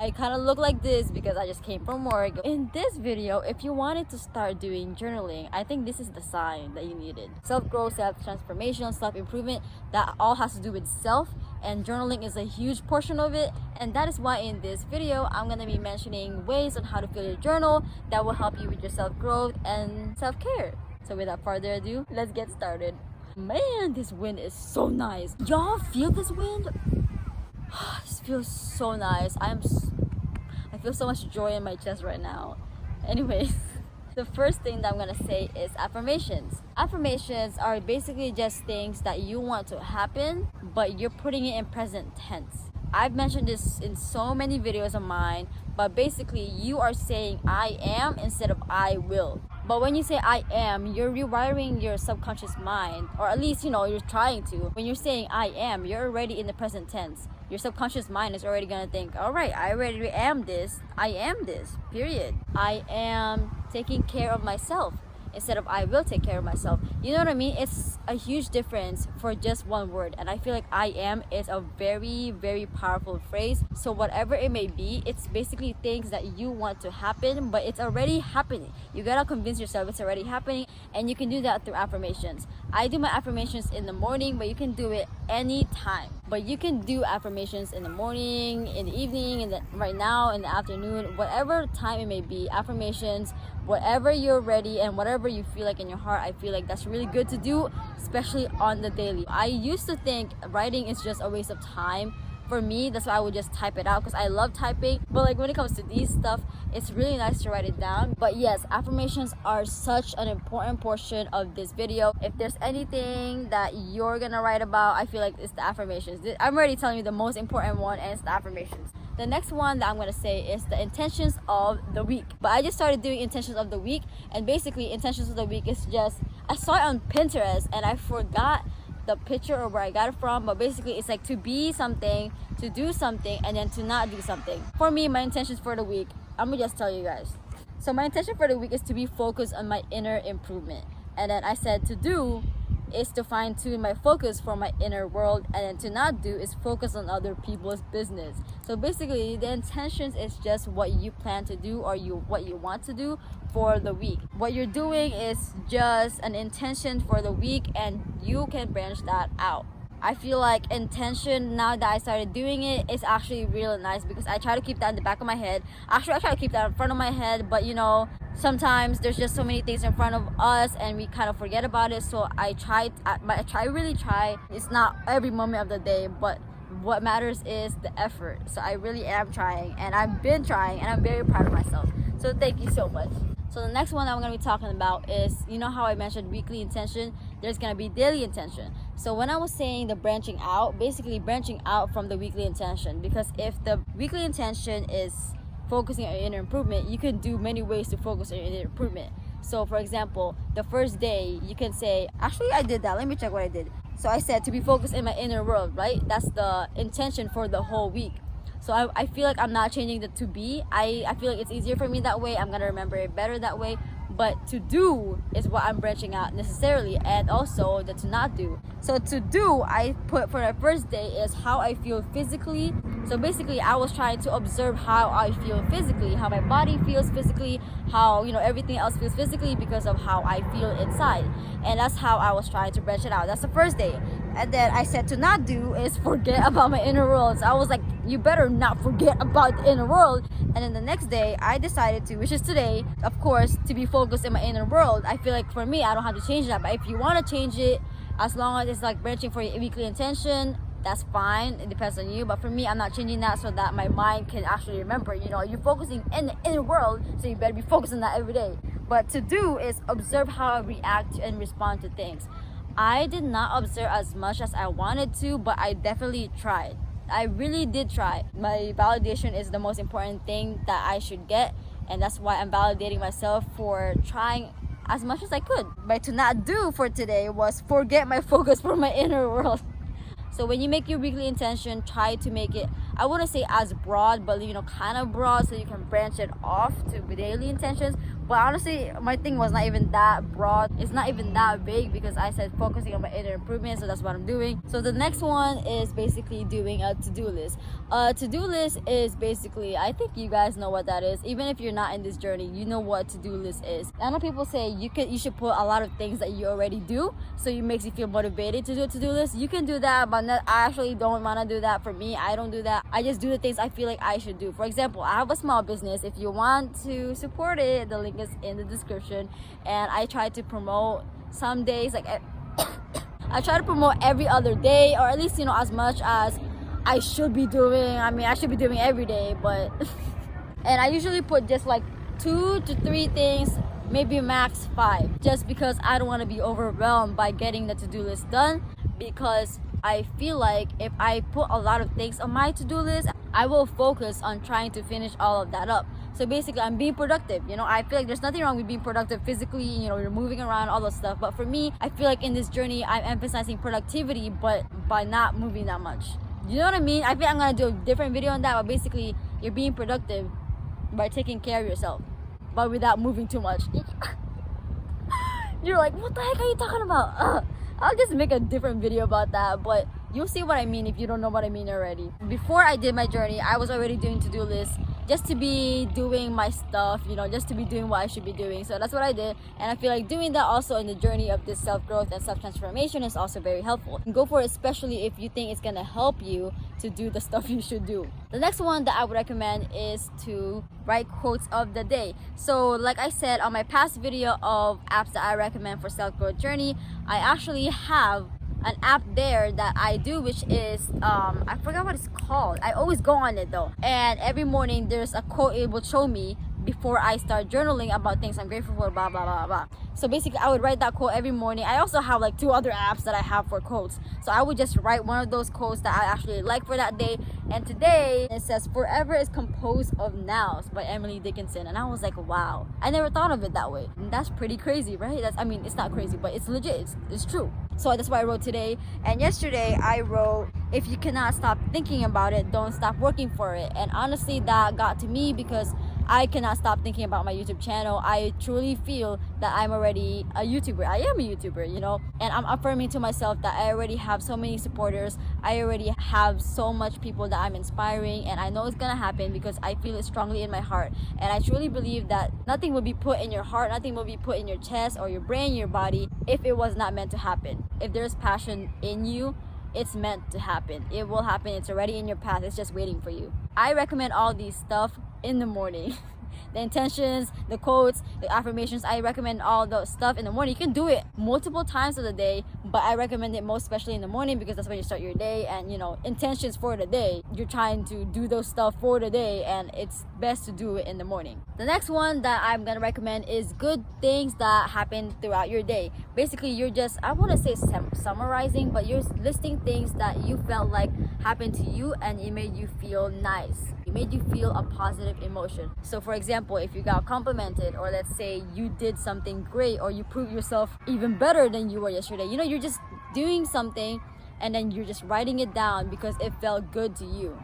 I kind of look like this because I just came from work. In this video, if you wanted to start doing journaling, I think this is the sign that you needed. Self-growth, self-transformation, self-improvement, that all has to do with self, and journaling is a huge portion of it. And that is why in this video, I'm going to be mentioning ways on how to fill your journal that will help you with your self-growth and self-care. So without further ado, let's get started. Man, this wind is so nice. Y'all feel this wind? This feels so nice. I feel so much joy in my chest right now. Anyways, the first thing that I'm gonna say is affirmations. Affirmations are basically just things that you want to happen, but you're putting it in present tense. I've mentioned this in so many videos of mine, but basically you are saying I am instead of I will. But when you say I am, you're rewiring your subconscious mind, or at least, you're trying to. When you're saying I am, you're already in the present tense. Your subconscious mind is already gonna think, all right, I already am this. I am this, period. I am taking care of myself instead of I will take care of myself. You know what I mean? It's a huge difference for just one word. And I feel like I am is a very, very powerful phrase. So whatever it may be, it's basically things that you want to happen, but it's already happening. You gotta convince yourself it's already happening, and you can do that through affirmations. I do my affirmations in the morning, but you can do it anytime. But you can do affirmations in the morning, in the evening, right now, in the afternoon, whatever time it may be. Affirmations, whatever you're ready and whatever you feel like in your heart, I feel like that's really good to do, especially on the daily. I used to think writing is just a waste of time. For me, that's why I would just type it out because I love typing. But like when it comes to these stuff, it's really nice to write it down. But yes, affirmations are such an important portion of this video. If there's anything that you're gonna write about, I feel like it's the affirmations. I'm already telling you the most important one, and it's the affirmations. The next one that I'm gonna say is the intentions of the week. But I just started doing intentions of the week, and basically intentions of the week is just, I saw it on Pinterest and I forgot the picture or where I got it from, but basically it's like to be something, to do something, and then to not do something. For me, my intentions for the week, I'm gonna just tell you guys. So my intention for the week is to be focused on my inner improvement, and then I said to do is to fine tune my focus for my inner world, and then to not do is focus on other people's business. So basically the intentions is just what you plan to do or what you want to do for the week. What you're doing is just an intention for the week, and you can branch that out. I feel like intention, now that I started doing it, is actually really nice because I try to keep that in the back of my head. Actually, I try to keep that in front of my head, but sometimes there's just so many things in front of us and we kind of forget about it. So I really try. It's not every moment of the day, but what matters is the effort. So I really am trying, and I've been trying, and I'm very proud of myself. So thank you so much. So the next one I'm going to be talking about is, how I mentioned weekly intention, there's going to be daily intention. So when I was saying the branching out, basically branching out from the weekly intention, because if the weekly intention is focusing on your inner improvement, you can do many ways to focus on your inner improvement. So for example, the first day you can say, actually I did that, let me check what I did. So I said to be focused in my inner world, right? That's the intention for the whole week. So I feel like I'm not changing the to be. I feel like it's easier for me that way. I'm gonna remember it better that way. But to do is what I'm branching out necessarily, and also the to not do. So to do, I put for the first day is how I feel physically. So basically I was trying to observe how I feel physically, how my body feels physically, how everything else feels physically because of how I feel inside. And that's how I was trying to branch it out. That's the first day. And then I said to not do is forget about my inner world. So I was like, you better not forget about the inner world. And then the next day I decided to, which is today, of course, to be focused in my inner world. I feel like for me, I don't have to change that. But if you want to change it, as long as it's like branching for your weekly intention, that's fine. It depends on you. But for me, I'm not changing that so that my mind can actually remember. You're focusing in the inner world, so you better be focused on that every day. But to do is observe how I react and respond to things. I did not observe as much as I wanted to, but I definitely tried. I really did try. My validation is the most important thing that I should get, and that's why I'm validating myself for trying as much as I could. But to not do for today was forget my focus for my inner world. So when you make your weekly intention, try to make it, I wouldn't say as broad, but kind of broad, so you can branch it off to daily intentions. But honestly, my thing was not even that broad. It's not even that big because I said focusing on my inner improvement, so that's what I'm doing. So the next one is basically doing a to-do list. A to-do list is basically, I think you guys know what that is. Even if you're not in this journey, you know what to-do list is. I know people say you should put a lot of things that you already do, so it makes you feel motivated to do a to-do list. You can do that, but I actually don't want to do that. For me, I don't do that. I just do the things I feel like I should do. For example, I have a small business. If you want to support it, the link is in the description. And I try to promote some days, like I try to promote every other day, or at least, you know, as much as I should be doing. I mean, I should be doing every day, but and I usually put just like 2 to 3 things, maybe max 5, just because I don't want to be overwhelmed by getting the to-do list done, because I feel like if I put a lot of things on my to-do list, I will focus on trying to finish all of that up. So basically, I'm being productive. You know, I feel like there's nothing wrong with being productive physically, you know, you're moving around, all that stuff. But for me, I feel like in this journey, I'm emphasizing productivity, but by not moving that much. You know what I mean? I think I'm gonna do a different video on that, but basically, you're being productive by taking care of yourself, but without moving too much. You're like, what the heck are you talking about? I'll just make a different video about that, but you'll see what I mean if you don't know what I mean already. Before I did my journey, I was already doing to-do lists just to be doing my stuff, you know, just to be doing what I should be doing. So that's what I did, and I feel like doing that also in the journey of this self-growth and self-transformation is also very helpful. Go for it, especially if you think it's gonna help you to do the stuff you should do. The next one that I would recommend is to write quotes of the day. So like I said on my past video of apps that I recommend for self-growth journey, I actually have an app there that I do, which is I forgot what it's called. I always go on it though, and every morning there's a quote it will show me before I start journaling about things I'm grateful for, blah blah blah blah. So basically I would write that quote every morning. I also have like 2 other apps that I have for quotes, so I would just write one of those quotes that I actually like for that day. And today it says forever is composed of nows by Emily Dickinson, and I was like, wow, I never thought of it that way. And that's pretty crazy, right? I mean, it's not crazy, but it's legit, it's true. So that's what I wrote today. And yesterday I wrote, if you cannot stop thinking about it, don't stop working for it. And honestly, that got to me because I cannot stop thinking about my YouTube channel. I truly feel that I'm already a YouTuber. I am a YouTuber, you know, and I'm affirming to myself that I already have so many supporters. I already have so much people that I'm inspiring, and I know it's gonna happen because I feel it strongly in my heart. And I truly believe that nothing will be put in your heart, nothing will be put in your chest or your brain, your body, if it was not meant to happen. If there's passion in you, it's meant to happen. It will happen. It's already in your path. It's just waiting for you. I recommend all these stuff in the morning. The intentions, the quotes, the affirmations, I recommend all the stuff in the morning. You can do it multiple times of the day, but I recommend it most especially in the morning because that's when you start your day. And you know, intentions for the day, you're trying to do those stuff for the day, and it's best to do it in the morning. The next one that I'm gonna recommend is good things that happen throughout your day. Basically, you're just, I want to say summarizing, but you're listing things that you felt like happened to you and it made you feel nice. It made you feel a positive emotion. So for example, if you got complimented, or let's say you did something great, or you proved yourself even better than you were yesterday, you know, you're just doing something and then you're just writing it down because it felt good to you.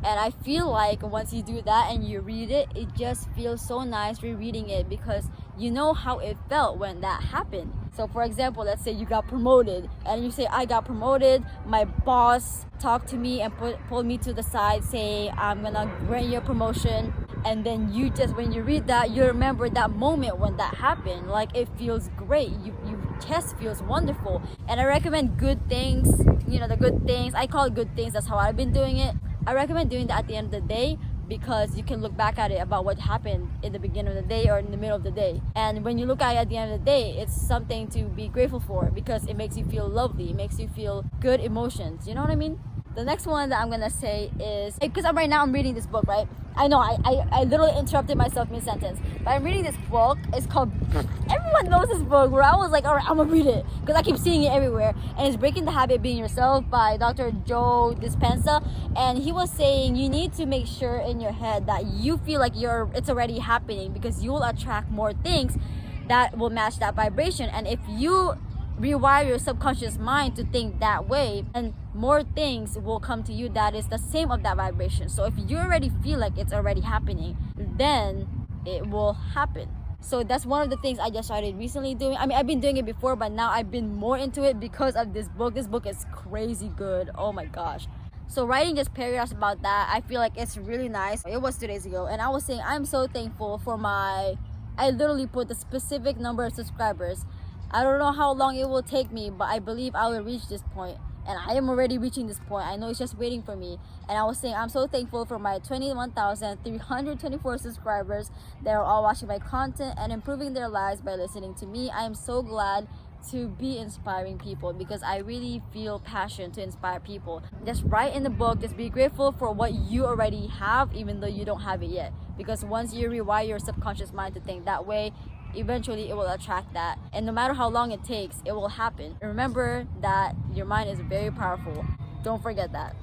And I feel like once you do that and you read it, it just feels so nice rereading it because you know how it felt when that happened. So for example, let's say you got promoted and you say, I got promoted, my boss talked to me and pulled me to the side saying, I'm gonna grant you a promotion. And then you just, when you read that, you remember that moment when that happened. Like, it feels great. Your chest feels wonderful. And I recommend good things, you know, the good things. I call it good things. That's how I've been doing it. I recommend doing that at the end of the day because you can look back at it about what happened in the beginning of the day or in the middle of the day. And when you look at it at the end of the day, it's something to be grateful for because it makes you feel lovely. It makes you feel good emotions. You know what I mean? The next one that I'm gonna say is, because right now I'm reading this book, right? I know I literally interrupted myself mid-sentence, but I'm reading this book. It's called, everyone knows this book, where I was like, all right, I'm gonna read it because I keep seeing it everywhere. And it's Breaking the Habit of Being Yourself by Dr. Joe Dispenza. And he was saying you need to make sure in your head that you feel like it's already happening, because you will attract more things that will match that vibration. And if you rewire your subconscious mind to think that way, and more things will come to you that is the same of that vibration. So if you already feel like it's already happening, then it will happen. So that's one of the things I just started recently doing. I mean, I've been doing it before, but now I've been more into it because of this book. This book is crazy good. Oh my gosh. So writing just paragraphs about that, I feel like it's really nice. It was 2 days ago, and I was saying I'm so thankful for I literally put the specific number of subscribers. I don't know how long it will take me, but I believe I will reach this point. And I am already reaching this point. I know it's just waiting for me. And I was saying I'm so thankful for my 21,324 subscribers. They're all watching my content and improving their lives by listening to me. I am so glad to be inspiring people because I really feel passion to inspire people. Just write in the book, just be grateful for what you already have even though you don't have it yet. Because once you rewire your subconscious mind to think that way, eventually it will attract that, and no matter how long it takes, it will happen. Remember that your mind is very powerful. Don't forget that.